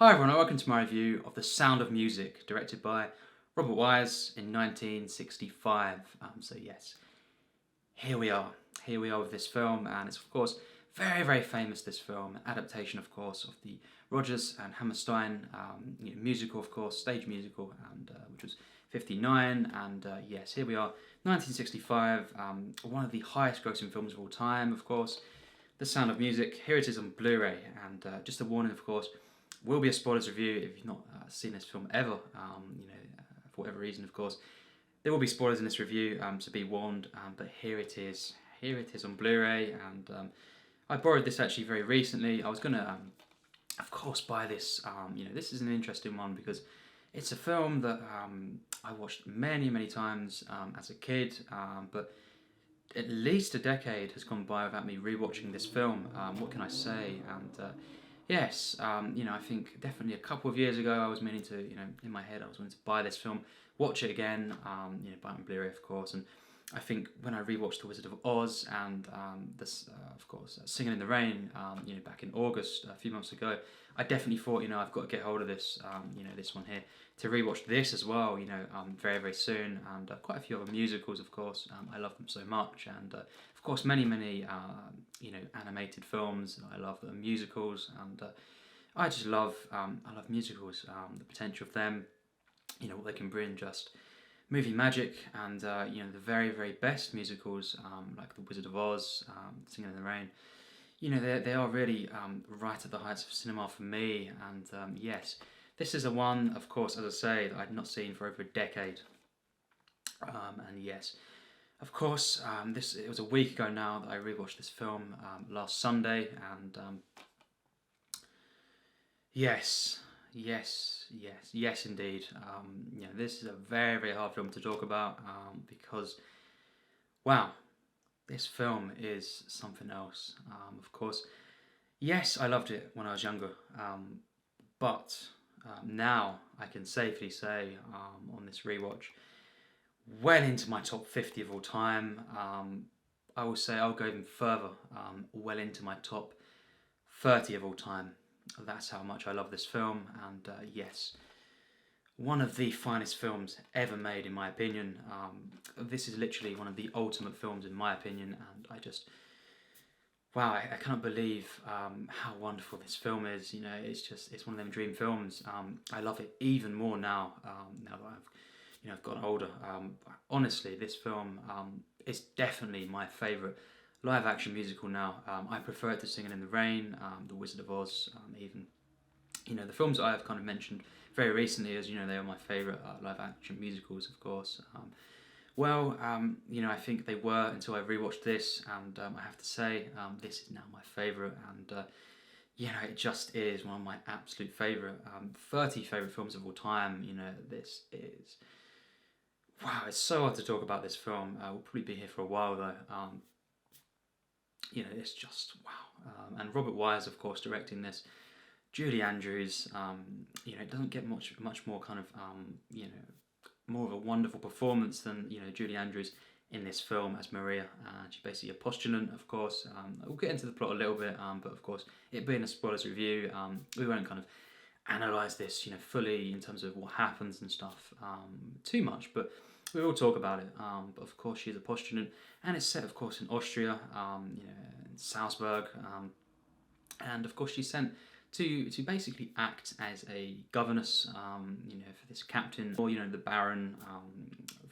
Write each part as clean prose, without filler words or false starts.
Hi everyone, and welcome to my review of The Sound of Music, directed by Robert Wise in 1965. So yes, here we are. Here we are with this film, and it's of course very, very famous, this film. Adaptation, of course, of the Rodgers and Hammerstein musical, of course, stage musical, and which was 59. And yes, here we are, 1965, one of the highest grossing films of all time, of course. The Sound of Music. Here it is on Blu-ray, and just a warning, of course, will be a spoilers review if you've not seen this film ever. For whatever reason, of course, there will be spoilers in this review, so be warned. But here it is. Here it is on Blu-ray, and I borrowed this actually very recently. I was gonna, of course, buy this. This is an interesting one because it's a film that I watched many, many times as a kid, but at least a decade has gone by without me rewatching this film. What can I say? And yes, I think definitely a couple of years ago I was meaning to, in my head I was wanting to buy this film, watch it again, buy it on Blu-ray, of course. And I think when I rewatched The Wizard of Oz and this, of course, Singing in the Rain, back in August, a few months ago, I definitely thought, I've got to get hold of this, this one here, to rewatch this as well, very, very soon. And quite a few other musicals, of course. I love them so much. And of course, many, many, animated films I love that are musicals. And I just love, I love musicals, the potential of them, what they can bring, just movie magic. And the very, very best musicals, like The Wizard of Oz, Singing in the Rain, they are really right at the heights of cinema for me. And yes, this is a one, of course, as I say, that I'd not seen for over a decade. And yes, of course, it was a week ago now that I rewatched this film, last Sunday. And yes, indeed. This is a very, very hard film to talk about, because, wow, this film is something else. Of course, yes, I loved it when I was younger, but now I can safely say, on this rewatch, well into my top 50 of all time. I will say I'll go even further, well into my top 30 of all time. That's how much I love this film. And yes, one of the finest films ever made, in my opinion. This is literally one of the ultimate films, in my opinion. And wow, I cannot believe how wonderful this film is. It's one of them dream films. I love it even more now. Now that I've gotten older. Honestly, this film is definitely my favourite live action musical now. I prefer it to Singing in the Rain, The Wizard of Oz, even. The films that I have kind of mentioned very recently, as they are my favourite live action musicals, of course. I think they were until I rewatched this, and I have to say, this is now my favourite. And it just is one of my absolute favourite, 30 favourite films of all time. This is, wow, it's so hard to talk about this film. We'll probably be here for a while though. It's just wow. And Robert Wise, of course, directing this. Julie Andrews, it doesn't get much more kind of, more of a wonderful performance than, Julie Andrews in this film as Maria. She's basically a postulant, of course. We'll get into the plot a little bit, but of course, it being a spoilers review, we won't kind of analyse this, fully in terms of what happens and stuff too much, but we will talk about it. But of course, she's a postulant, and it's set, of course, in Austria, in Salzburg, and of course, she's sent to basically act as a governess, for this captain, or the Baron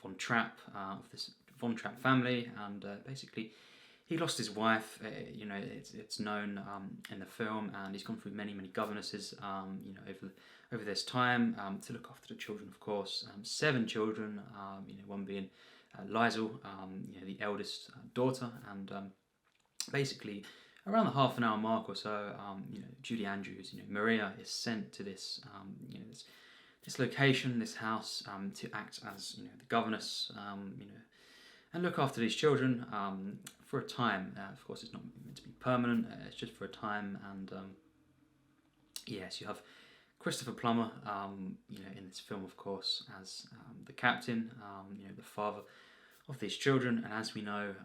von Trapp, of this von Trapp family. And basically he lost his wife. It's known in the film, and he's gone through many, many governesses, over this time, to look after the children, of course. 7 children, one being Liesel, the eldest daughter. And basically around the half an hour mark or so, Julie Andrews, Maria, is sent to this, this location, this house, to act as, the governess, and look after these children for a time. Of course, it's not meant to be permanent. It's just for a time. And yes, you have Christopher Plummer, in this film, of course, as the captain, the father of these children, and as we know,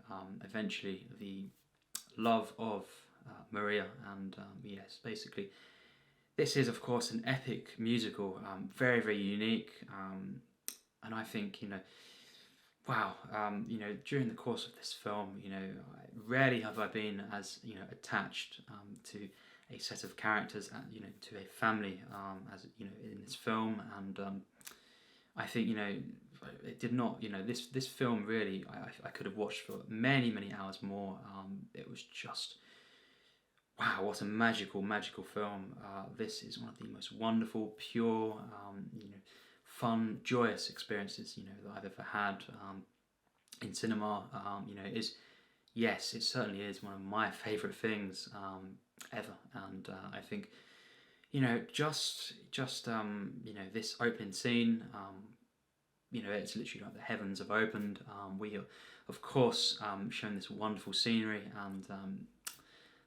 eventually the love of Maria. And yes, basically This is, of course, an epic musical, very, very unique, and I think, wow, during the course of this film, rarely have I been as, attached to a set of characters, to a family, as, in this film, and I think, it did not, this film really, I could have watched for many, many hours more. It was just, wow, what a magical, magical film. This is one of the most wonderful, pure, fun, joyous experiences, that I've ever had in cinema. It is, yes, it certainly is one of my favourite things ever. And I think, just this opening scene, it's literally like the heavens have opened. We are, of course, shown this wonderful scenery and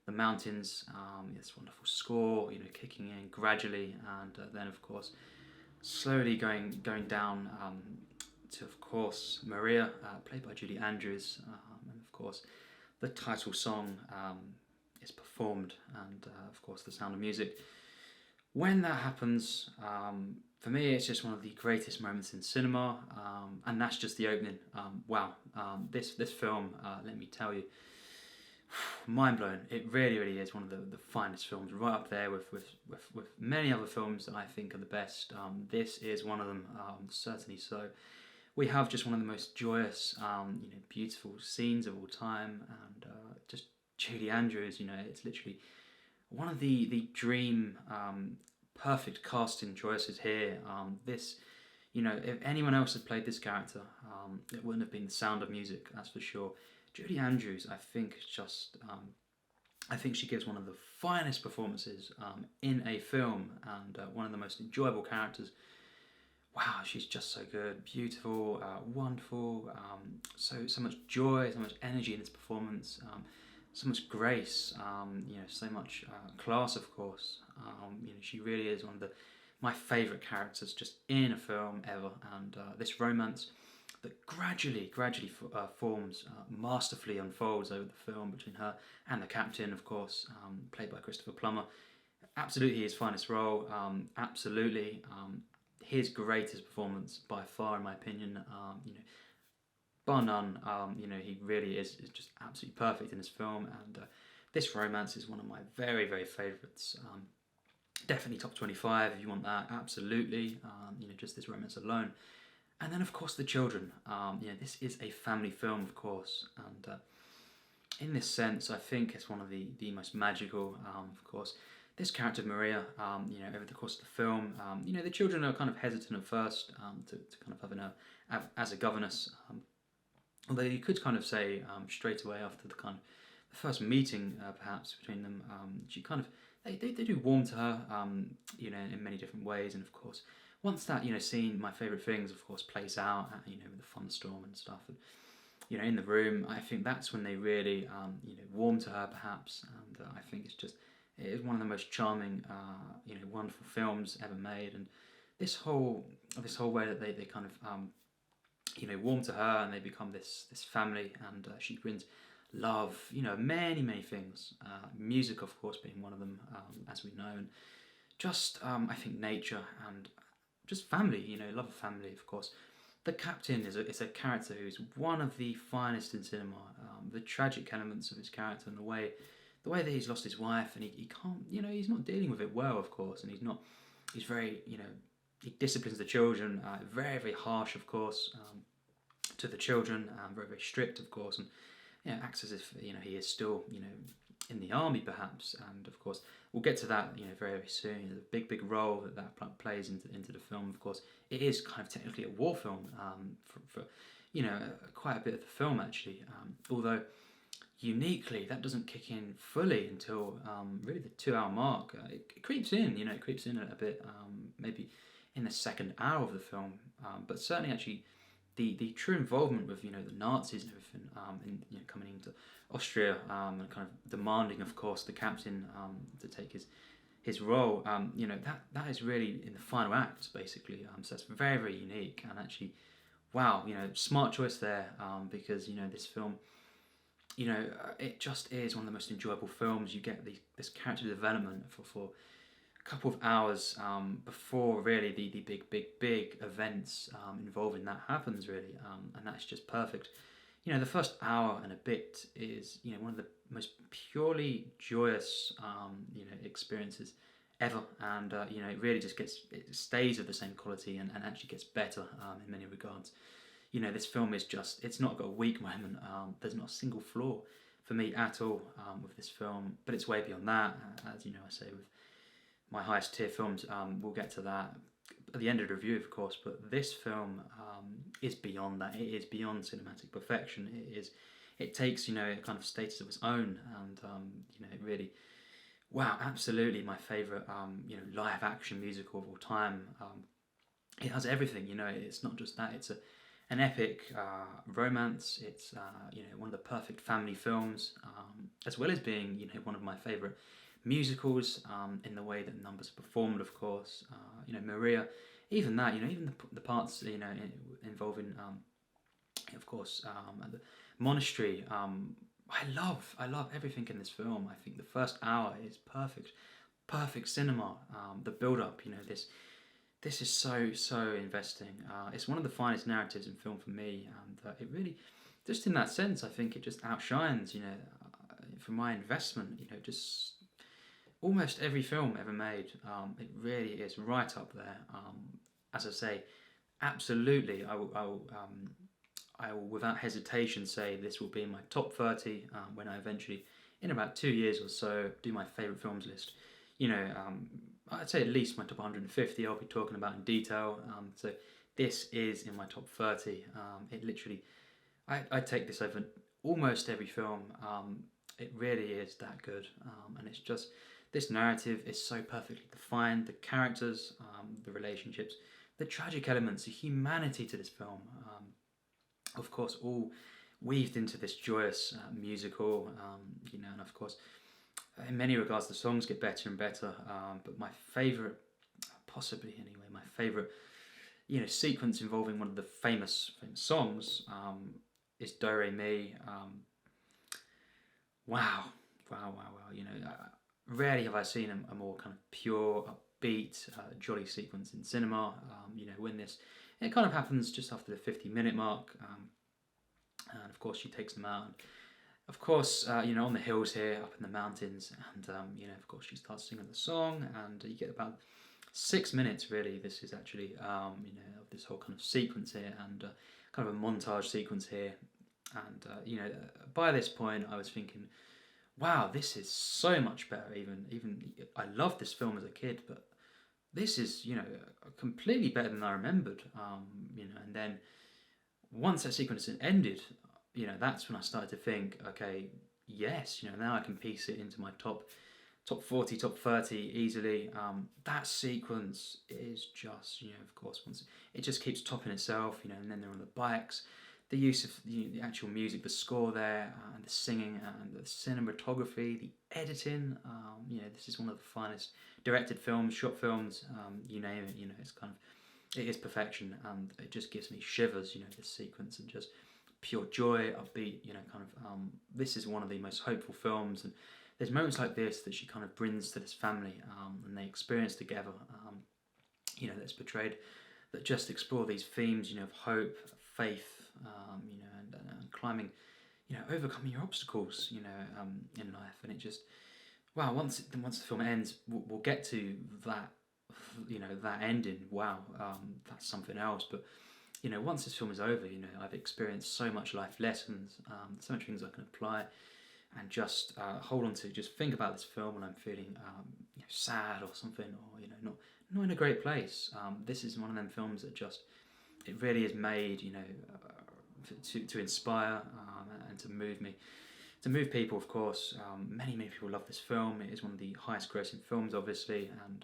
the mountains, this wonderful score, kicking in gradually, and then, of course, slowly going down to, of course, Maria, played by Julie Andrews, and of course, the title song is performed, and of course, The Sound of Music. When that happens, for me, it's just one of the greatest moments in cinema, and that's just the opening. Wow, this film, let me tell you, mind blown. It really, really is one of the finest films, right up there with many other films that I think are the best. This is one of them, certainly so. We have just one of the most joyous, beautiful scenes of all time, and just Julie Andrews. It's literally one of the dream, perfect casting choices here. This, if anyone else had played this character, it wouldn't have been The Sound of Music, that's for sure. Julie Andrews, I think, is just, I think she gives one of the finest performances in a film, and one of the most enjoyable characters. Wow, she's just so good, beautiful, wonderful, so much joy, so much energy in this performance, so much grace, so much class, of course. She really is one of my favourite characters just in a film ever, and this romance that gradually forms, masterfully unfolds over the film between her and the captain, of course, played by Christopher Plummer. Absolutely his finest role, absolutely his greatest performance by far, in my opinion. Bar none, he really is just absolutely perfect in this film, and this romance is one of my very, very favourites. Definitely top 25 if you want that, absolutely. Just this romance alone. And then, of course, the children. This is a family film, of course, and in this sense, I think it's one of the most magical. Of course, this character Maria, over the course of the film, the children are kind of hesitant at first to kind of having her as a governess. Although you could kind of say straight away after the kind of the first meeting, perhaps between them, she kind of they do warm to her, in many different ways, and of course. Once that, scene, My Favourite Things, of course, plays out, with the thunderstorm and stuff, and, in the room, I think that's when they really, warm to her, perhaps, and I think it is one of the most charming, wonderful films ever made, and this whole way that they kind of, warm to her, and they become this family, and she brings love, many, many things, music, of course, being one of them, as we know, and just, I think, nature, and just family, love of family, of course. The captain is a character who's one of the finest in cinema. The tragic elements of his character and the way that he's lost his wife, and he can't, he's not dealing with it well, of course, and he's very, he disciplines the children, very, very harsh, of course, to the children, very, very strict, of course, and acts as if he is still in the army, perhaps, and of course we'll get to that very, very soon. The big role that plays into the film. Of course, it is kind of technically a war film for quite a bit of the film, actually, although uniquely that doesn't kick in fully until really the 2-hour mark. It creeps in, it creeps in a bit, maybe in the second hour of the film, but certainly actually the true involvement with the Nazis and everything, coming into Austria, and kind of demanding, of course, the captain to take his role. That is really in the final act, basically. So that's very, very unique, and actually, wow, smart choice there, because this film, it just is one of the most enjoyable films. You get this character development for couple of hours before really the big events involving that happens really, and that's just perfect. You know, the first hour and a bit is, you know, one of the most purely joyous experiences ever, and you know, it really just it stays of the same quality and actually gets better in many regards. You know, this film is just, it's not got a weak moment. There's not a single flaw for me at all with this film, but it's way beyond that. As you know, I say with my highest tier films, we'll get to that at the end of the review, of course, but this film is beyond that. It is beyond cinematic perfection. It takes, you know, a kind of status of its own, and you know, it really, wow, absolutely my favourite, you know, live action musical of all time. It has everything, you know. It's not just that. It's an epic romance. It's you know, one of the perfect family films, as well as being, you know, one of my favourite musicals in the way that numbers are performed, of course. You know, Maria, even that, you know, even the parts, you know, involving, of course, at the monastery. I love everything in this film. I think the first hour is perfect cinema. The build up, you know, this is so investing. It's one of the finest narratives in film for me, and it really, just in that sense, I think it just outshines, you know, for my investment, you know, just almost every film ever made. It really is right up there. As I say, absolutely, I will without hesitation say this will be in my top 30 when I eventually, in about 2 years or so, do my favourite films list. You know, I'd say at least my top 150 I'll be talking about in detail. So this is in my top 30. It literally, I take this over almost every film. It really is that good, and it's just, this narrative is so perfectly defined. The characters, the relationships, the tragic elements, the humanity to this film, of course, all weaved into this joyous musical. You know, and of course, in many regards, the songs get better and better. But my favourite, possibly anyway, my favourite, you know, sequence involving one of the famous songs is Do Re Mi. Wow. You know, rarely have I seen a more kind of pure, upbeat, jolly sequence in cinema. You know, when it kind of happens just after the 50-minute mark, and of course she takes them out. And of course, you know, on the hills here, up in the mountains, and you know, of course, she starts singing the song, and you get about 6 minutes really. This is actually, you know, of this whole kind of sequence here, and kind of a montage sequence here, and you know, by this point, I was thinking, wow, this is so much better. Even I loved this film as a kid, but this is, you know, completely better than I remembered. You know, and then once that sequence ended, you know, that's when I started to think, okay, yes, you know, now I can piece it into my top 40, top 30 easily. That sequence is just, you know, of course, once it just keeps topping itself, you know, and then they're on the bikes. The use of the actual music, the score there, and the singing, and the cinematography, the editing. You know, this is one of the finest directed films, short films, you name it. You know, it's kind of, it is perfection, and it just gives me shivers. You know, this sequence, and just pure joy, upbeat. You know, kind of. This is one of the most hopeful films, and there's moments like this that she kind of brings to this family, and they experience together. You know, that's portrayed, that just explore these themes. You know, of hope, faith. You know, and climbing, you know, overcoming your obstacles, you know, in life, and it just, wow. Once the film ends, we'll get to that, you know, that ending. Wow, that's something else. But you know, once this film is over, you know, I've experienced so much life lessons, so much things I can apply, and just hold on to. Just think about this film when I'm feeling you know, sad or something, or you know, not in a great place. This is one of them films that just, it really is made, you know, to inspire and to move me, to move people. Of course, many people love this film. It is one of the highest grossing films, obviously, and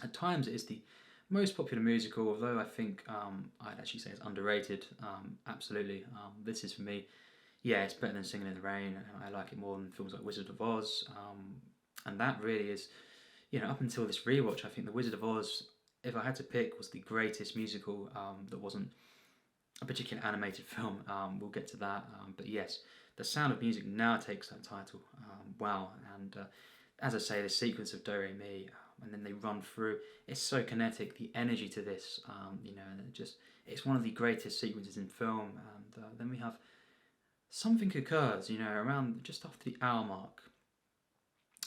at times it is the most popular musical. Although I think I'd actually say it's underrated. Absolutely, this is for me. Yeah, it's better than Singing in the Rain, and I like it more than films like Wizard of Oz. And that really is, you know, up until this rewatch, I think The Wizard of Oz, if I had to pick, was the greatest musical that wasn't a particular animated film. We'll get to that, but yes, The Sound of Music now takes that title. Wow, and as I say, the sequence of Do Re Mi, and then they run through. It's so kinetic. The energy to this, you know, and it's one of the greatest sequences in film. And then we have something occurs, you know, around just after the hour mark.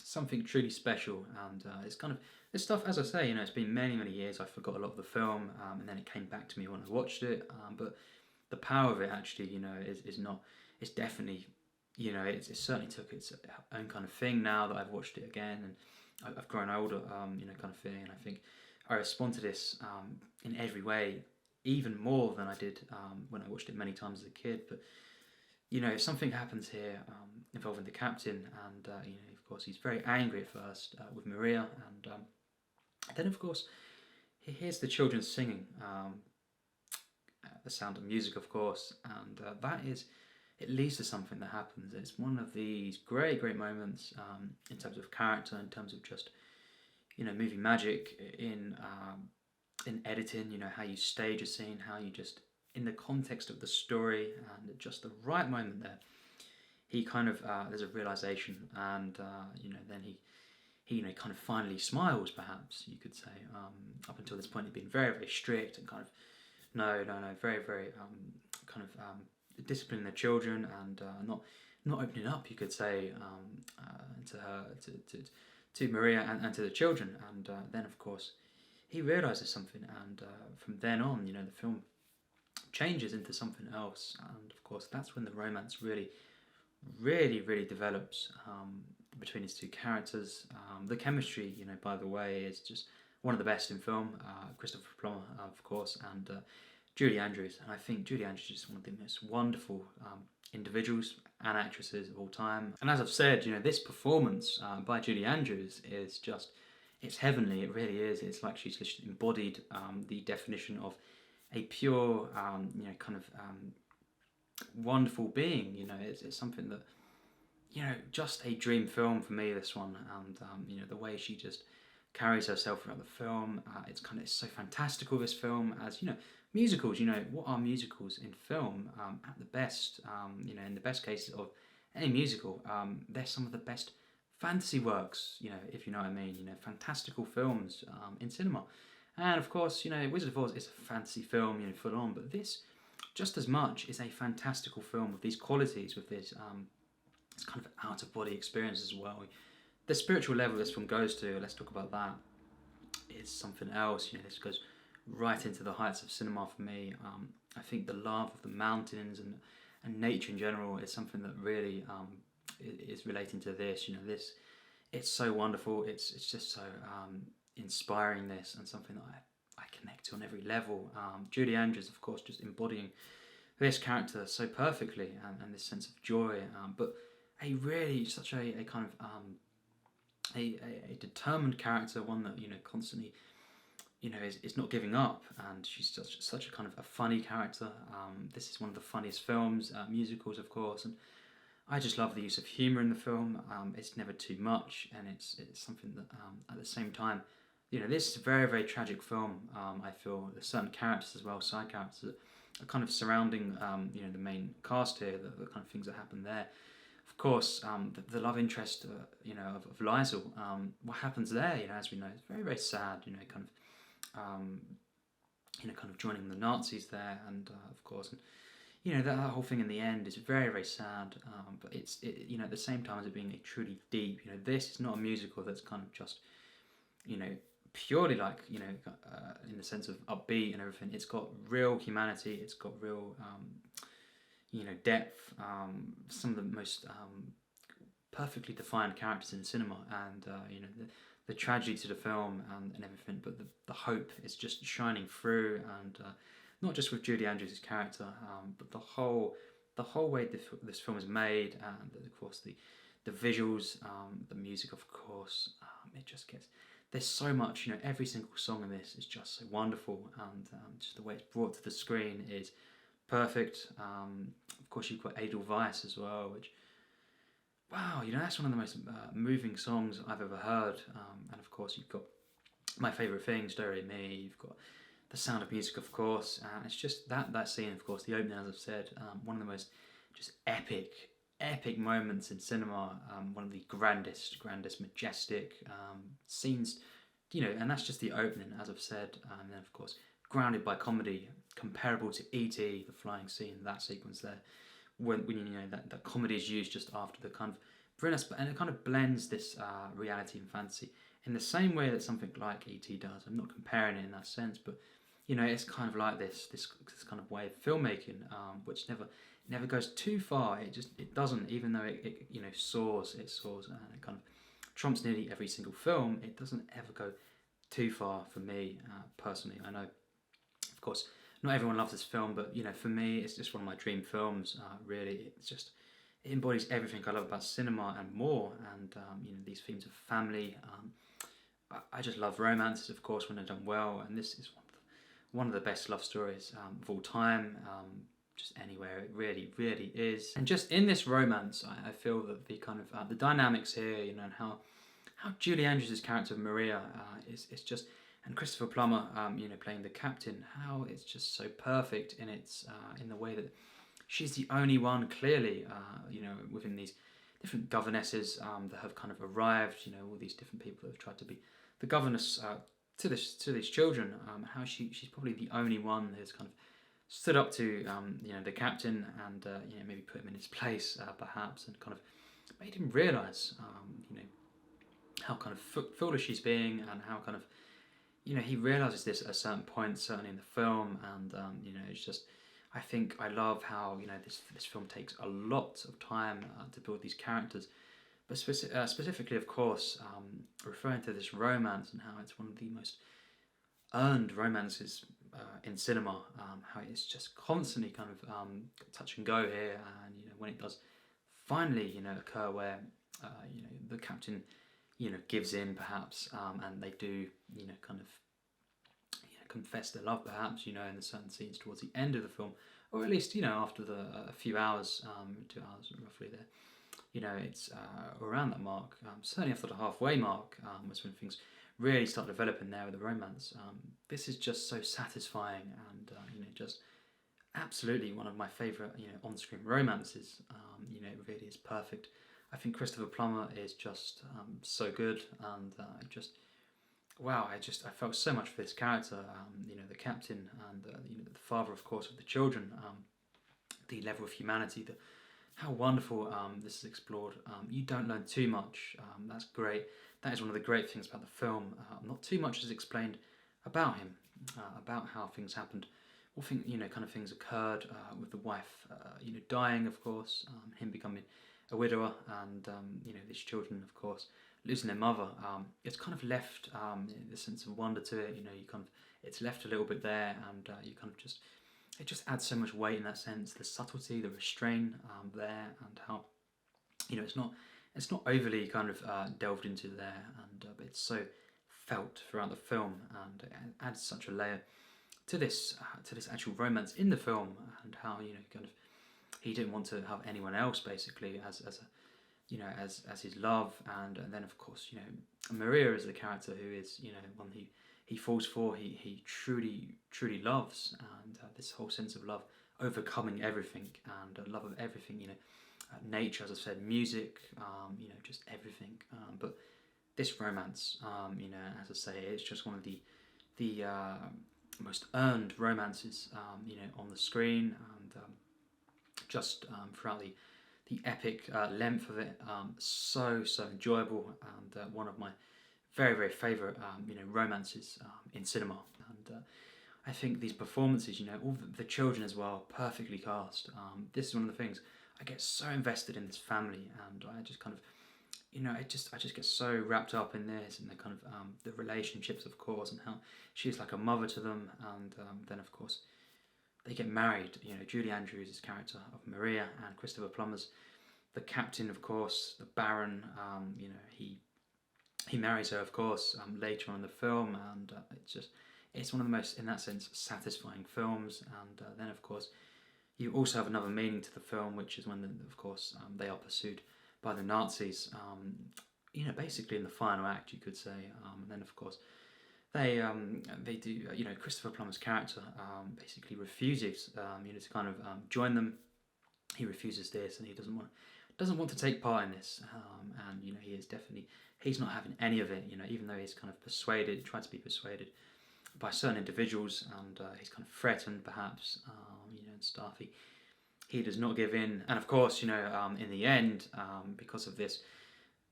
Something truly special, and it's kind of this stuff. As I say, you know, it's been many years. I forgot a lot of the film, and then it came back to me when I watched it. But the power of it, actually, you know, is not. It's definitely, you know, it certainly took its own kind of thing now that I've watched it again, and I've grown older, you know, kind of thing. And I think I respond to this in every way, even more than I did when I watched it many times as a kid. But you know, something happens here involving the captain, and you know, of course, he's very angry at first with Maria, and then, of course, he hears the children singing, the sound of music, of course, and it leads to something that happens. It's one of these great moments in terms of character, in terms of just, you know, movie magic in editing. You know, how you stage a scene, how you just, in the context of the story, and at just the right moment there, he kind of there's a realization, and you know, then he you know, kind of finally smiles, perhaps you could say. Up until this point, he'd been very strict and kind of no, very kind of disciplining the children, and not opening up, you could say, to her, to Maria, and to the children. And then, of course, he realizes something, and from then on, you know, the film changes into something else, and of course that's when the romance really develops between his two characters. The chemistry, you know, by the way, is just one of the best in film. Christopher Plummer, of course, and Julie Andrews. And I think Julie Andrews is one of the most wonderful individuals and actresses of all time. And as I've said, you know, this performance by Julie Andrews is just, it's heavenly. It really is. It's like she's just embodied the definition of a pure, you know, kind of wonderful being. You know, it's something that, you know, just a dream film for me, this one. And you know, the way she just carries herself throughout the film, it's so fantastical, this film. As you know, musicals, you know, what are musicals in film? At the best, you know, in the best cases of any musical, they're some of the best fantasy works, you know, if you know what I mean. You know, fantastical films in cinema. And of course, you know, Wizard of Oz is a fantasy film, you know, full on, but this, just as much, is a fantastical film with these qualities, with this kind of out-of-body experience as well. The spiritual level this film goes to, let's talk about that, is something else. You know, this goes right into the heights of cinema for me. I think the love of the mountains and nature in general is something that really is relating to this. You know, it's so wonderful. It's just so inspiring, this, and something that I connect to on every level. Julie Andrews, of course, just embodying this character so perfectly, and this sense of joy, but a really such a kind of a determined character, one that, you know, constantly, you know, is not giving up, and she's such a kind of a funny character. This is one of the funniest films, musicals, of course, and I just love the use of humour in the film. It's never too much, and it's something that at the same time, you know, this is a very tragic film. I feel there's certain characters as well, side characters, that are kind of surrounding you know, the main cast here, the kind of things that happen there. Of course, the love interest, you know, of Liesl, what happens there, you know, as we know, is very sad. You know, kind of joining the Nazis there, and of course, and, you know, that whole thing in the end is very sad. But it, you know, at the same time as it being a truly deep, you know, this is not a musical that's kind of just, you know, purely like, you know, in the sense of upbeat and everything. It's got real humanity. It's got real, you know, depth. Some of the most perfectly defined characters in cinema, and you know, the tragedy to the film, and everything. But the hope is just shining through, and not just with Julie Andrews' character, but the whole way this film is made, and of course the visuals, the music, of course. It just gets, there's so much, you know, every single song in this is just so wonderful, and just the way it's brought to the screen is perfect. Of course, you've got Edelweiss as well, which, wow, you know, that's one of the most moving songs I've ever heard. And of course, you've got my favourite things, Do Re Mi. You've got The Sound of Music, of course. It's just that scene, of course, the opening, as I've said, one of the most just epic moments in cinema. One of the grandest, majestic scenes and that's just the opening, as I've said, and then of course grounded by comedy, comparable to E.T., the flying scene, that sequence there, when that comedy is used just after the kind of brilliant, and it kind of blends this reality and fantasy in the same way that something like E.T. does. I'm not comparing it in that sense, but it's kind of like this kind of way of filmmaking, which never goes too far. It doesn't, even though it soars, and it kind of trumps nearly every single film. It doesn't ever go too far for me personally. I know, of course, not everyone loves this film, but for me, it's just one of my dream films. Really, it embodies everything I love about cinema and more. And these themes of family. I just love romances, of course, when they're done well, and this is one of the best love stories of all time. Just anywhere, it really, really is. And just in this romance, I feel that the kind of the dynamics here, and how Julie Andrews' character of Maria is just, and Christopher Plummer, playing the captain, how it's just so perfect in its in the way that she's the only one clearly, within these different governesses that have kind of arrived, all these different people that have tried to be the governess to these children, how she's probably the only one who's kind of stood up to the captain and maybe put him in his place perhaps, and kind of made him realise how kind of foolish he's being, and how kind of he realises this at a certain point, certainly in the film, and it's just, I think I love how this film takes a lot of time to build these characters, but specifically, of course, referring to this romance and how it's one of the most earned romances in cinema, how it's just constantly kind of touch and go here, and when it does finally occur where the captain gives in perhaps, and they do kind of confess their love perhaps in the certain scenes towards the end of the film, or at least after a few hours, 2 hours roughly there. It's around that mark, certainly after the halfway mark, was when things really start developing there with the romance. This is just so satisfying, and just absolutely one of my favourite on-screen romances. It really is perfect. I think Christopher Plummer is just so good, and I felt so much for this character, the captain, and the father, of course, of the children. The level of humanity, how wonderful this is explored. You don't learn too much. That's great. That is one of the great things about the film. Not too much is explained about him, about how things happened, what kind of things occurred with the wife, dying, of course, him becoming a widower, and these children, of course, losing their mother. It's kind of left the sense of wonder to it. It's left a little bit there, and you kind of just. It just adds so much weight in that sense, the subtlety, the restraint there, and how it's not overly kind of delved into there, and but it's so felt throughout the film, and it adds such a layer to this actual romance in the film, and how kind of he didn't want to have anyone else basically as his love, and then of course Maria is the character who is one he falls for, he truly loves, and this whole sense of love overcoming everything, and love of everything, nature, as I said, music, just everything. But this romance, as I say, it's just one of the most earned romances, on the screen, and just throughout the epic length of it, so enjoyable, and one of my very, very favourite, romances in cinema. And I think these performances, all the children as well, perfectly cast. This is one of the things, I get so invested in this family, and I just kind of, I just get so wrapped up in this, and the kind of the relationships, of course, and how she's like a mother to them, and then of course they get married. Julie Andrews' character of Maria, and Christopher Plummer's the captain, of course, the Baron. He marries her, of course, later on in the film, and it's one of the most, in that sense, satisfying films. And then, of course, you also have another meaning to the film, which is when, of course, they are pursued by the Nazis. Basically in the final act, you could say. And then, of course, they do. Christopher Plummer's character basically refuses, to kind of join them. He refuses this, and he doesn't want doesn't want to take part in this, and he is definitely, he's not having any of it. Even though he's kind of tried to be persuaded by certain individuals, and he's kind of threatened perhaps, and stuff. He does not give in, and of course, in the end, because of this,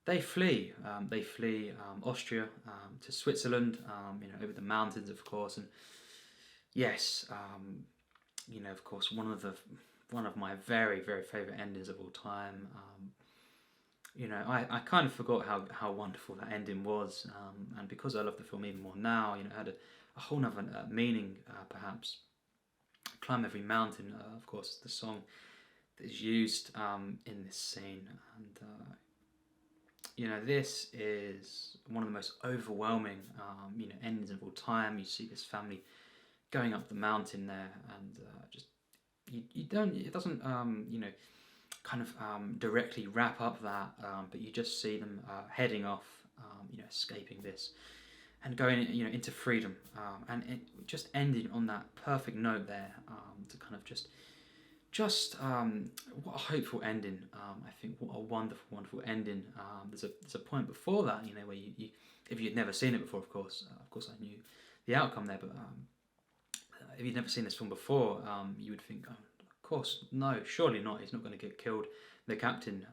they flee. They flee Austria to Switzerland, over the mountains, of course, and yes, of course, one of my very, very favourite endings of all time. I kind of forgot how wonderful that ending was, and because I love the film even more now, it had a whole other meaning, perhaps. Climb Every Mountain, of course, the song that is used in this scene, and this is one of the most overwhelming, endings of all time. You see this family going up the mountain there, and just it doesn't kind of directly wrap up that, but you just see them heading off, escaping this and going into freedom, and it just ending on that perfect note there, to kind of just what a hopeful ending. I think what a wonderful ending. There's a point before that, where you if you'd never seen it before, of course I knew the outcome there, but if you'd never seen this film before, you would think, oh, of course, no, surely not. He's not going to get killed, the captain,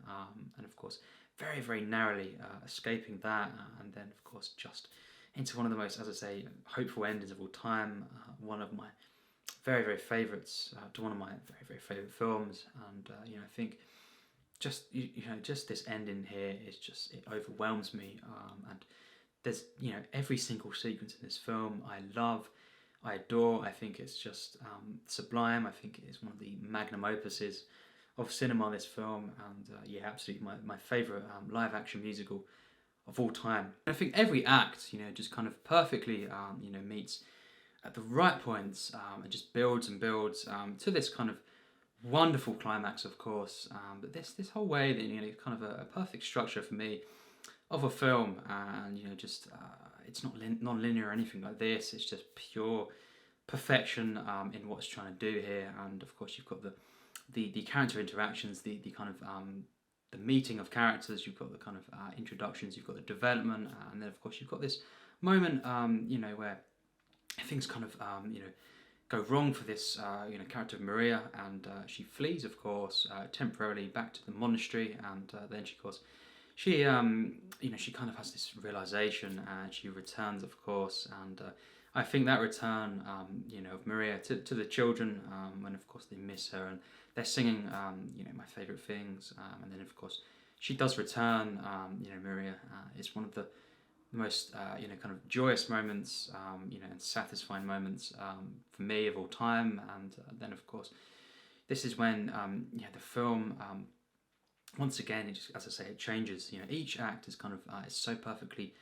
and of course, very, very narrowly escaping that, and then of course just into one of the most, as I say, hopeful endings of all time. One of my very, very favourites, to one of my very, very favourite films, and I think just just this ending here is just, it overwhelms me, and there's every single sequence in this film I love, I adore. I think it's just sublime. I think it's one of the magnum opuses of cinema, this film, and absolutely my favourite live action musical of all time. I think every act, just kind of perfectly, meets at the right points, and just builds and builds to this kind of wonderful climax, of course. But this whole way, that kind of a perfect structure for me of a film, and just it's not non-linear or anything like this. It's just pure perfection in what it's trying to do here, and of course you've got the character interactions, the kind of the meeting of characters. You've got the kind of introductions. You've got the development, and then of course you've got this moment, where things kind of go wrong for this character of Maria, and she flees, of course, temporarily back to the monastery, and then she, of course, she kind of has this realization, and she returns, of course, and I think that return, of Maria to the children, when of course they miss her and they're singing, my favourite things, and then of course she does return. Maria is one of the most kind of joyous moments, and satisfying moments for me of all time, and then of course this is when the film. Once again, it just, as I say, it changes. Each act is kind of is so perfectly,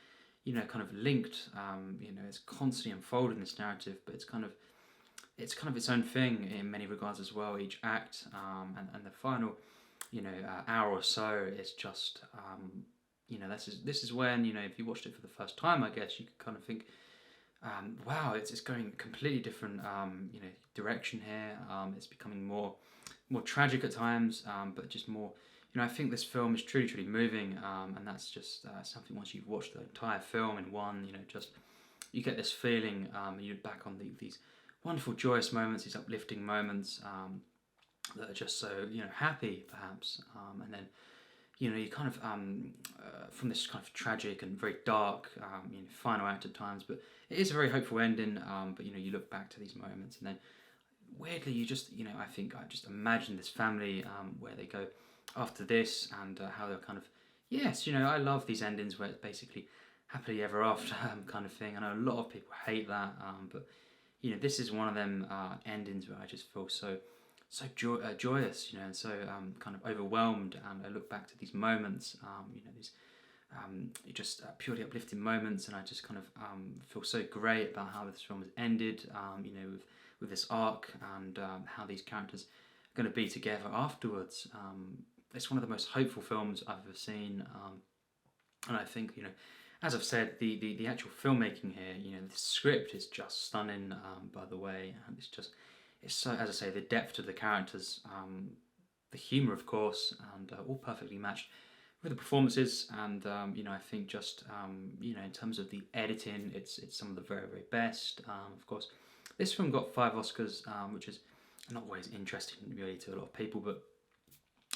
kind of linked. It's constantly unfolding this narrative, but it's kind of its own thing in many regards as well. Each act, and the final, hour or so is just, this is when, if you watched it for the first time, I guess you could kind of think, wow, it's going completely different, direction here. It's becoming more tragic at times, but just more. I think this film is truly, truly moving, and that's just something. Once you've watched the entire film in one, just you get this feeling, and you're back on these wonderful, joyous moments, these uplifting moments that are just so happy, perhaps, and then you kind of from this kind of tragic and very dark final act at times, but it is a very hopeful ending. But you look back to these moments, and then weirdly you just I think I just imagine this family where they go after this, and how they're kind of, yes, I love these endings where it's basically happily ever after kind of thing. I know a lot of people hate that, but this is one of them endings where I just feel so joyous, and so kind of overwhelmed, and I look back to these moments, these just purely uplifting moments, and I just kind of feel so great about how this film has ended, with this arc, and how these characters are going to be together afterwards. It's one of the most hopeful films I've ever seen, and I think as I've said, the actual filmmaking here, the script is just stunning, by the way, and it's so, as I say, the depth of the characters, the humour, of course, and all perfectly matched with the performances. And I think just in terms of the editing, it's some of the very, very best. Of course, this film got 5 Oscars, which is not always interesting really to a lot of people, but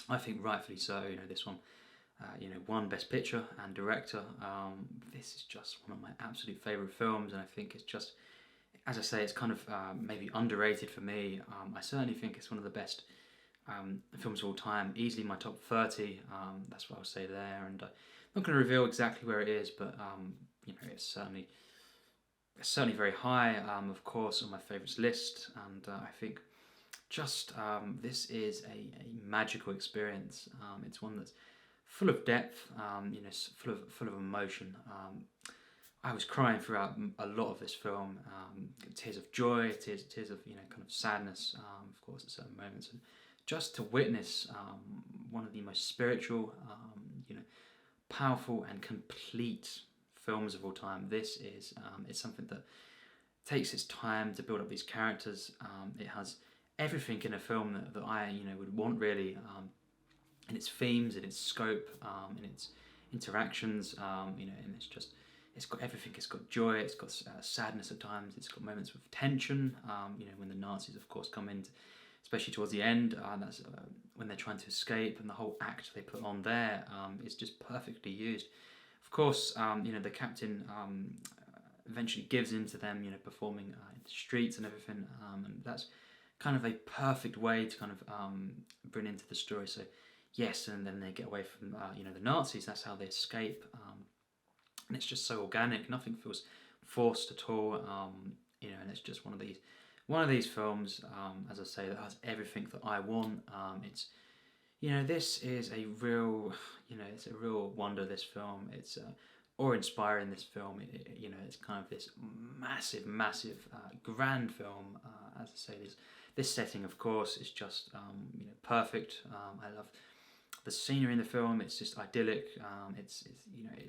I think rightfully so. This one, won Best Picture and Director. This is just one of my absolute favourite films, and I think it's just, as I say, it's kind of maybe underrated for me. I certainly think it's one of the best films of all time, easily my top 30. That's what I'll say there, and I'm not going to reveal exactly where it is, but it's certainly very high. Of course, on my favourites list, and I think just this is a magical experience. It's one that's full of depth, full of emotion. I was crying throughout a lot of this film. Tears of joy, tears of kind of sadness, of course, at certain moments, and just to witness one of the most spiritual, powerful and complete films of all time. This is it's something that takes its time to build up these characters. It has everything in a film that I would want really, in its themes, in its scope, in its interactions, and it's got everything. It's got joy, it's got sadness at times, it's got moments of tension, when the Nazis, of course, come in, especially towards the end, that's when they're trying to escape, and the whole act they put on there is just perfectly used. Of course, the captain eventually gives in to them, performing in the streets and everything, and that's kind of a perfect way to kind of bring into the story. So yes, and then they get away from the Nazis. That's how they escape, and it's just so organic. Nothing feels forced at all. And it's just one of these films, as I say, that has everything that I want. It's this is a real it's a real wonder. This film, it's awe-inspiring. This film, it's kind of this massive, grand film. As I say, this setting, of course, is just perfect. I love the scenery in the film. It's just idyllic. It's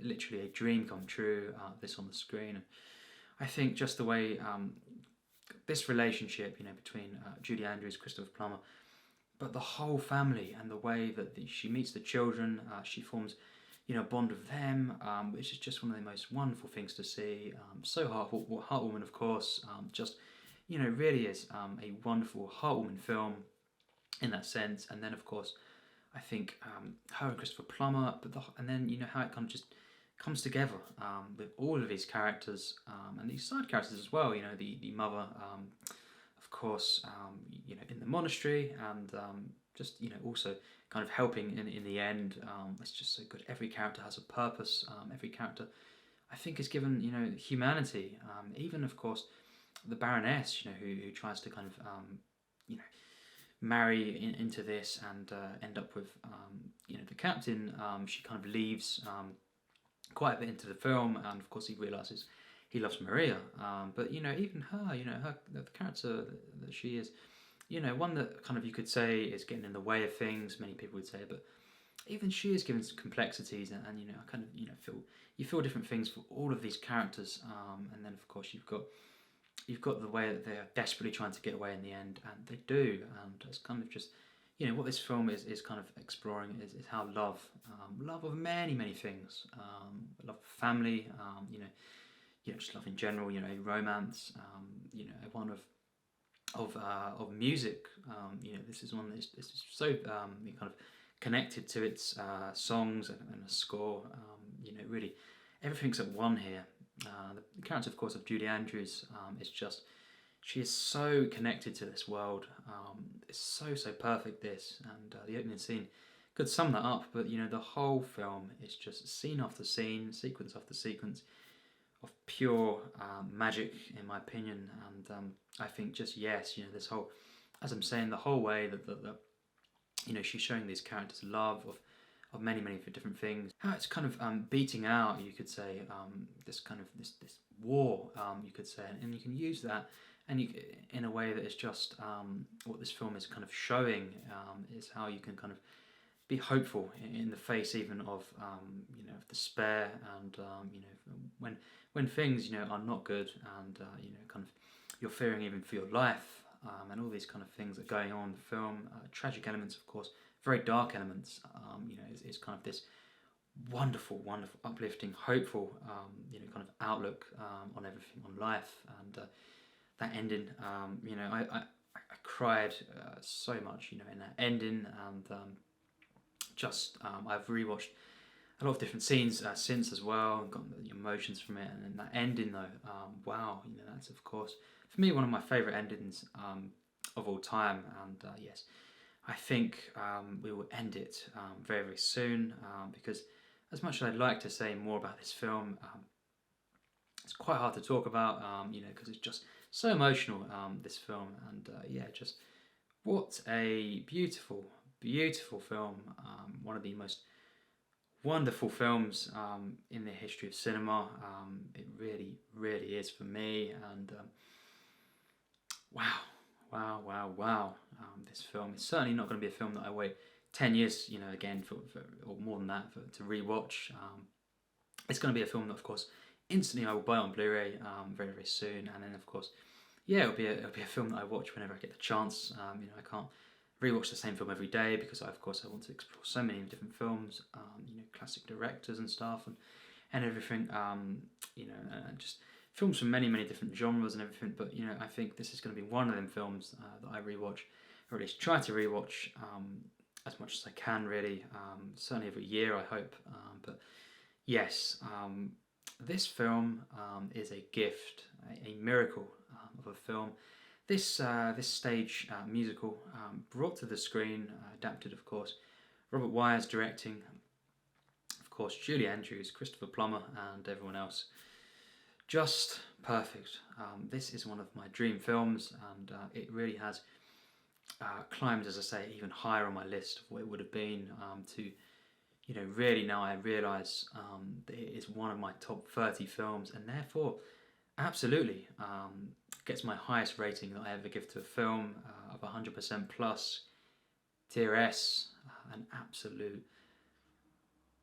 literally a dream come true. This on the screen, and I think just the way this relationship, between Julie Andrews, Christopher Plummer, but the whole family, and the way that she meets the children, she forms a bond with them, which is just one of the most wonderful things to see. So heartwarming, of course. Just really is a wonderful heartwarming film in that sense. And then, of course, I think her and Christopher Plummer, and then how it kind of just comes together with all of these characters, and these side characters as well. The mother, of course, in the monastery, and just also kind of helping in the end. It's just so good. Every character has a purpose. Every character, I think, is given humanity. Even, of course, the Baroness, who tries to kind of marry into this and end up with the captain. She kind of leaves quite a bit into the film, and of course he realizes he loves Maria. But even her, the character that she is, one that kind of you could say is getting in the way of things. Many people would say, but even she is given some complexities, and I kind of feel different things for all of these characters. And then of course you've got the way that they are desperately trying to get away in the end, and they do. And it's kind of just what this film is kind of exploring is how love of many things, love of family, just love in general, romance, one of music. This is one that's so kind of connected to its songs and a score. Really everything's at one here. The character, of course, of Julie Andrews is just, she is so connected to this world. It's so perfect, this, and the opening scene could sum that up. But the whole film is just scene after scene, sequence after sequence of pure magic, in my opinion. And I think just this whole, as I'm saying, the whole way that she's showing these characters love of many different things. How it's kind of beating out, you could say, this kind of this war, you could say, and you can use that, and in a way that is just what this film is kind of showing, is how you can kind of be hopeful in the face even of of despair, and when things are not good, and kind of you're fearing even for your life, and all these kind of things that are going on in the film. Tragic elements, of course, very dark elements. It's kind of this wonderful, wonderful, uplifting, hopeful, kind of outlook on everything, on life, and that ending. I cried so much, in that ending, and I've rewatched a lot of different scenes since as well, and got the emotions from it, and then that ending though, wow, that's of course for me one of my favourite endings of all time, and yes, I think we will end it very, very soon, because as much as I'd like to say more about this film, it's quite hard to talk about, because it's just so emotional, this film, and just what a beautiful, beautiful film, one of the most wonderful films in the history of cinema. It really, really is for me, and wow, wow, wow, wow. This film is certainly not going to be a film that I wait 10 years, again, for or more than that, to rewatch. It's going to be a film that, of course, instantly I will buy on Blu-ray very, very soon, and then, of course, it'll be a film that I watch whenever I get the chance. I can't rewatch the same film every day because, of course, I want to explore so many different films, classic directors and stuff, and everything, and just films from many, many different genres and everything. But I think this is going to be one of them films that I rewatch, or at least try to rewatch as much as I can. Really, certainly every year, I hope. But yes, this film is a gift, a miracle of a film. This stage musical brought to the screen, adapted, of course, Robert Wise directing, of course, Julie Andrews, Christopher Plummer, and everyone else. Just perfect. This is one of my dream films, and it really has climbed, as I say, even higher on my list of what it would have been to, really now I realise that it is one of my top 30 films, and therefore, absolutely, gets my highest rating that I ever give to a film of 100% plus, tier S, an absolute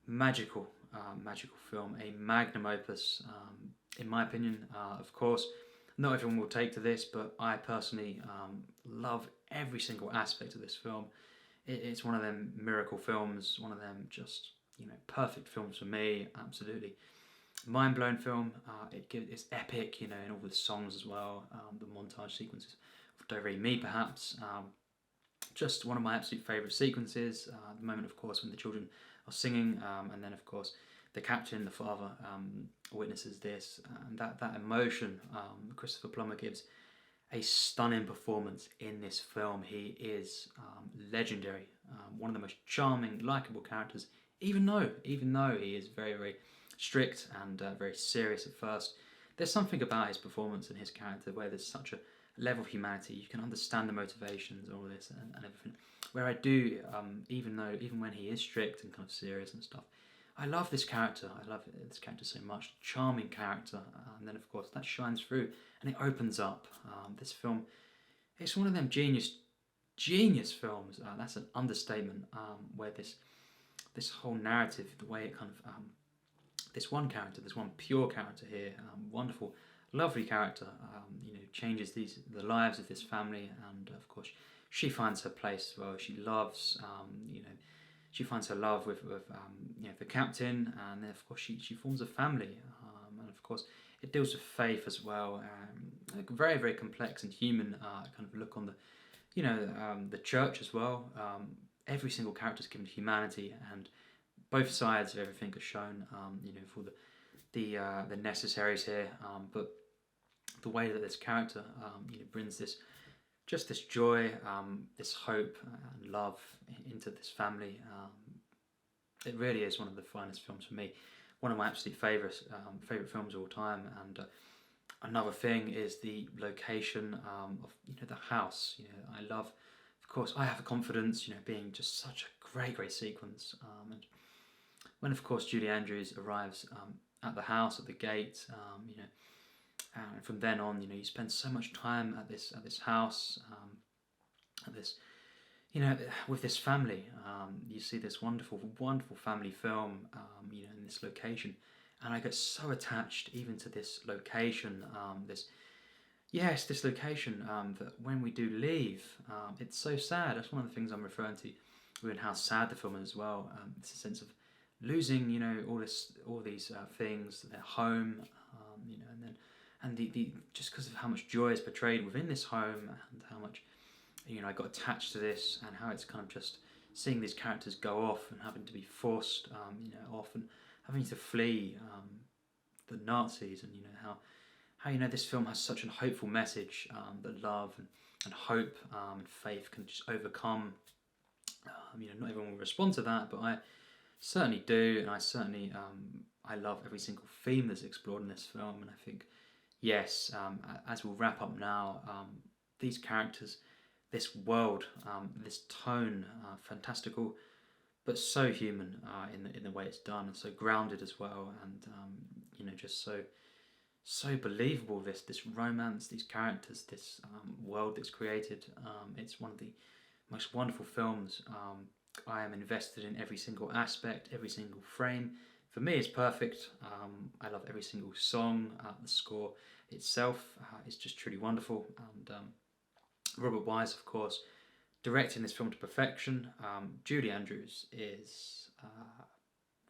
magical film, a magnum opus, in my opinion. Of course, not everyone will take to this, but I personally love every single aspect of this film. It's one of them miracle films, one of them just, perfect films for me, absolutely. Mind-blown film. It's epic, in all the songs as well, the montage sequences of Do Re Mi, perhaps. Just one of my absolute favourite sequences. The moment, of course, when the children are singing, and then, of course, the captain, the father, witnesses this, and that emotion Christopher Plummer gives a stunning performance in this film. He is legendary, one of the most charming, likeable characters, even though he is very, very strict and very serious at first. There's something about his performance and his character where there's such a level of humanity. You can understand the motivations, all this and everything. Where I do, even when he is strict and kind of serious and stuff, I love this character. I love this character so much. Charming character, and then of course that shines through, and it opens up. This film, it's one of them genius films. That's an understatement. Where this whole narrative, the way it kind of this one character, this one pure character here, wonderful, lovely character, changes the lives of this family, and of course she finds her place. Well, she loves, she finds her love with the captain, and then of course she forms a family, and of course it deals with faith as well. A very, very complex and human kind of look on the church as well. Every single character is given humanity, and both sides of everything are shown, for the necessaries here, but the way that this character, brings this joy, this hope and love into this family. It really is one of the finest films for me. One of my absolute favourite films of all time. And another thing is the location of the house. I love, of course, I Have a Confidence. Being just such a great sequence. And when of course Julie Andrews arrives at the house, at the gate, and from then on, you spend so much time at this house, at this, with this family. You see this wonderful family film, in this location, and I get so attached even to this location. This location, that when we do leave, it's so sad. That's one of the things I'm referring to and how sad the film is as well. It's a sense of losing, you know, all these things, their home, you know, and the just because of how much joy is portrayed within this home, and how much, you know, I got attached to this, and how it's kind of just seeing these characters go off and having to be forced, you know, off and having to flee the Nazis, and you know how you know this film has such a hopeful message, that love and hope and faith can just overcome. You know, not everyone will respond to that, but I certainly do, and I certainly I love every single theme that's explored in this film, and I think yes, as we'll wrap up now, these characters, this world, this tone, fantastical, but so human in the way it's done, and so grounded as well, and you know, just so believable. This romance, these characters, this world that's created. It's one of the most wonderful films. I am invested in every single aspect, every single frame. For me, it's perfect. I love every single song. The score itself is just truly wonderful. And Robert Wise, of course, directing this film to perfection. Julie Andrews is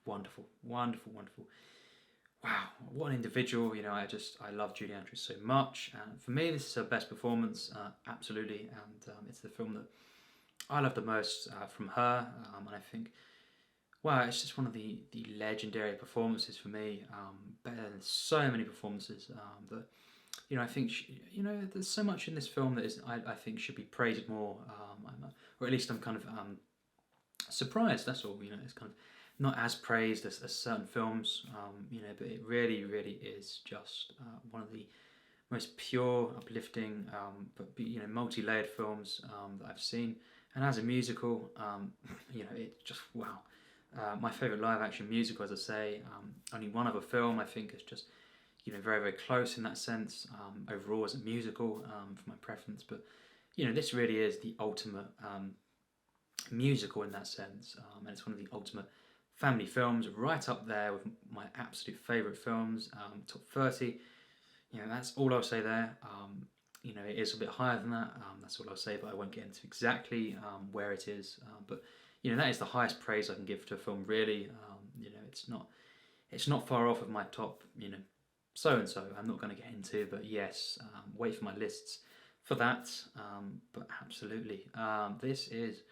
wonderful, wonderful, wonderful. Wow, what an individual! You know, I love Julie Andrews so much. And for me, this is her best performance, absolutely. And it's the film that I love the most from her, and I think, wow, it's just one of the legendary performances for me. Better than so many performances that, you know, I think you know, there's so much in this film that is I think should be praised more, or at least I'm kind of surprised. That's all. You know, it's kind of not as praised as certain films. You know, but it really, really is just one of the most pure, uplifting, but you know, multi-layered films that I've seen. And as a musical, you know, it just, wow. My favourite live-action musical, as I say, only one other film I think is just, you know, very, very close in that sense. Overall as a musical, for my preference. But, you know, this really is the ultimate musical in that sense. And it's one of the ultimate family films, right up there with my absolute favourite films, top 30. You know, that's all I'll say there. You know, it is a bit higher than that. That's all I'll say, but I won't get into exactly where it is. But you know, that is the highest praise I can give to a film. Really, you know, it's not far off of my top. You know, so and so. I'm not going to get into, but yes, wait for my lists for that. But absolutely, this is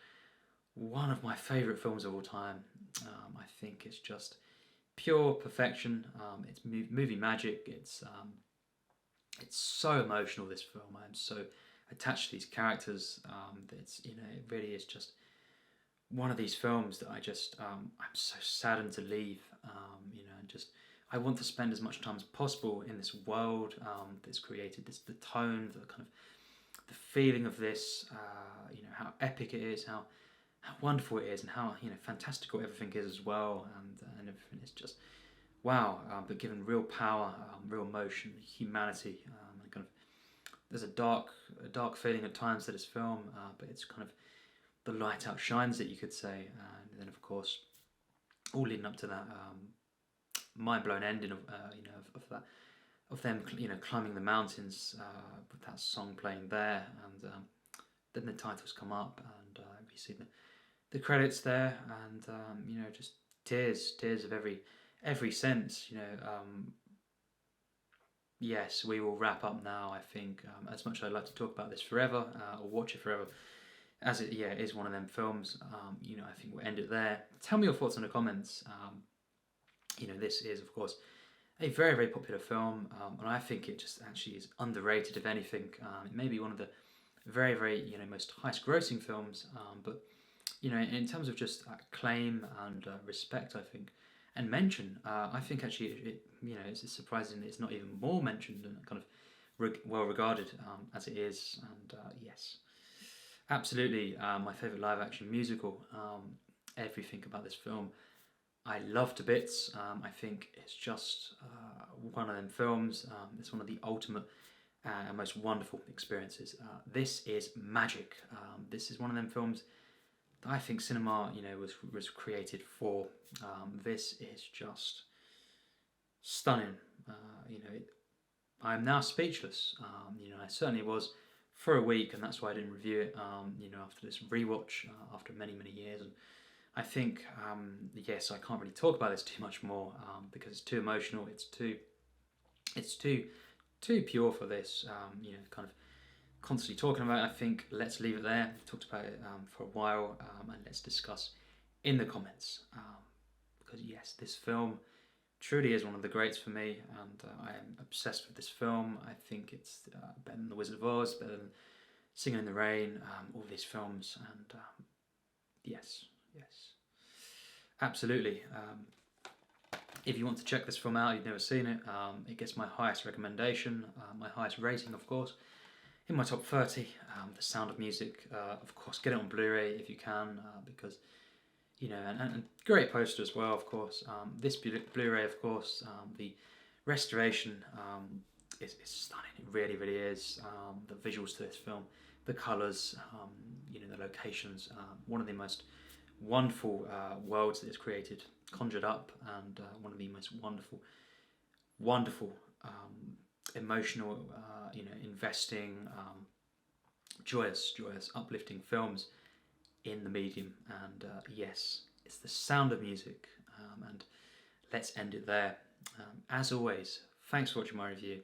one of my favourite films of all time. I think it's just pure perfection. It's movie magic. It's so emotional, this film. I'm so attached to these characters. It's, you know, it really is just one of these films that I just I'm so saddened to leave. You know, and just I want to spend as much time as possible in this world that's created. The tone, the kind of the feeling of this. You know, how epic it is, how wonderful it is, and how, you know, fantastical everything is as well, and everything is just wow, but given real power, real emotion, humanity, and kind of there's a dark feeling at times to this film, but it's kind of the light outshines it, you could say, and then of course, all leading up to that mind blown ending of you know, of that, of them, you know, climbing the mountains with that song playing there, and then the titles come up, and we see the credits there, and you know, just tears of every sense, you know. Yes, we will wrap up now. I think as much as I'd like to talk about this forever or watch it forever, as it is one of them films. You know, I think we'll end it there. Tell me your thoughts in the comments. You know, this is of course a very, very popular film, and I think it just actually is underrated. If anything, it may be one of the very, very, you know, most highest grossing films, but you know, in terms of just acclaim and respect, I think, and mention, I think actually it you know, it's surprising that it's not even more mentioned and kind of well regarded as it is. And yes, absolutely, my favourite live action musical. Everything about this film I love to bits. I think it's just one of them films. It's one of the ultimate and most wonderful experiences. This is magic. This is one of them films that I think cinema, you know, was created for. This is just stunning. You know, I'm now speechless. You know, I certainly was for a week, and that's why I didn't review it. After this rewatch, after many years, and I think yes, I can't really talk about this too much more because it's too emotional. It's too pure for this. Kind of constantly talking about it. I think let's leave it there. We've talked about it for a while, and let's discuss in the comments because yes, this film truly is one of the greats for me, and I am obsessed with this film. I think it's better than The Wizard of Oz, better than Singing in the Rain, all these films, and yes, absolutely. If you want to check this film out, you've never seen it, it gets my highest recommendation, my highest rating, of course, in my top 30. The Sound of Music, of course, get it on Blu-ray if you can, because and great poster as well, of course. This Blu-ray, of course, the restoration is stunning. It really is. The visuals to this film, the colours, the locations, one of the most wonderful worlds that it's created, conjured up, and one of the most wonderful, emotional, investing, joyous, uplifting films in the medium. And yes, it's The Sound of Music, and let's end it there. As always, thanks for watching my review.